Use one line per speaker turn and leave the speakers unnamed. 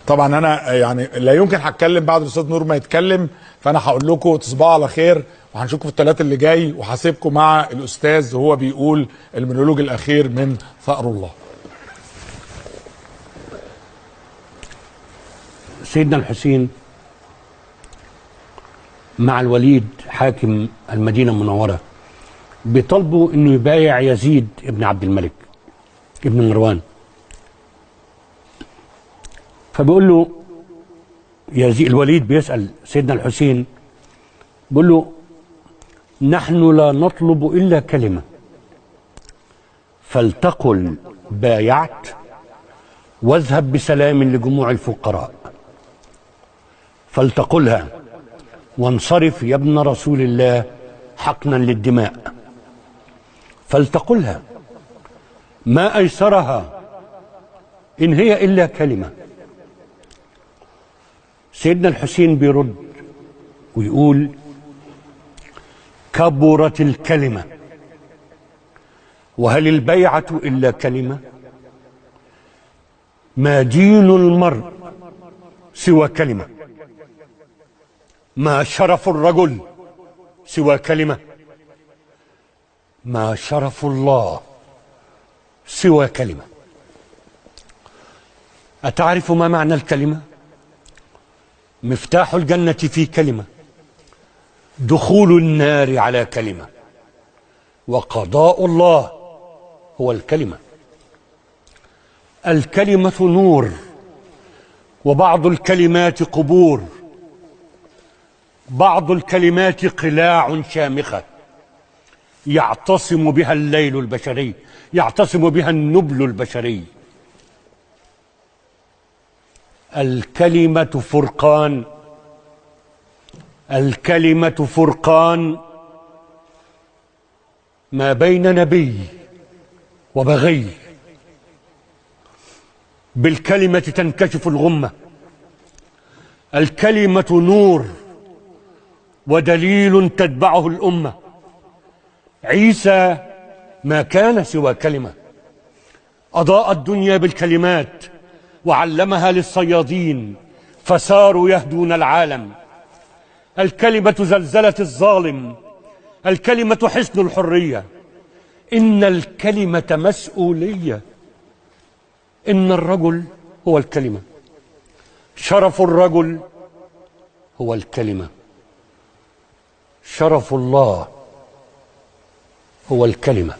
طبعا انا يعني لا يمكن هتكلم بعد الاستاذ نور ما يتكلم، فانا هقول لكم تصبحوا على خير، وهنشوفكم في الثلاث اللي جاي، وهسيبكم مع الاستاذ وهو بيقول المونولوج الاخير من ثأر الله.
سيدنا الحسين مع الوليد حاكم المدينة المنورة بيطالبوا انه يبايع يزيد ابن عبد الملك ابن مروان. فبيقول له يزيد، الوليد بيسأل سيدنا الحسين بيقول له: نحن لا نطلب إلا كلمة، فلتقل بايعت واذهب بسلام لجموع الفقراء، فلتقلها وانصرف يا ابن رسول الله حقنا للدماء، فلتقلها ما أيسرها إن هي إلا كلمة. سيدنا الحسين بيرد ويقول: كبرت الكلمة، وهل البيعة إلا كلمة؟ ما دين المرء سوى كلمة، ما شرف الرجل سوى كلمة، ما شرف الله سوى كلمة. أتعرف ما معنى الكلمة؟ مفتاح الجنة في كلمة، دخول النار على كلمة، وقضاء الله هو الكلمة. الكلمة نور، وبعض الكلمات قبور، بعض الكلمات قلاع شامخة يعتصم بها الليل البشري، يعتصم بها النبل البشري. الكلمة فرقان، الكلمة فرقان ما بين نبي وبغي. بالكلمة تنكشف الغمة. الكلمة نور ودليل تتبعه الأمة. عيسى ما كان سوى كلمة، أضاء الدنيا بالكلمات وعلمها للصيادين فساروا يهدون العالم. الكلمة زلزلة الظالم، الكلمة حصن الحرية. إن الكلمة مسؤولية. إن الرجل هو الكلمة، شرف الرجل هو الكلمة، شرف الله هو الكلمة.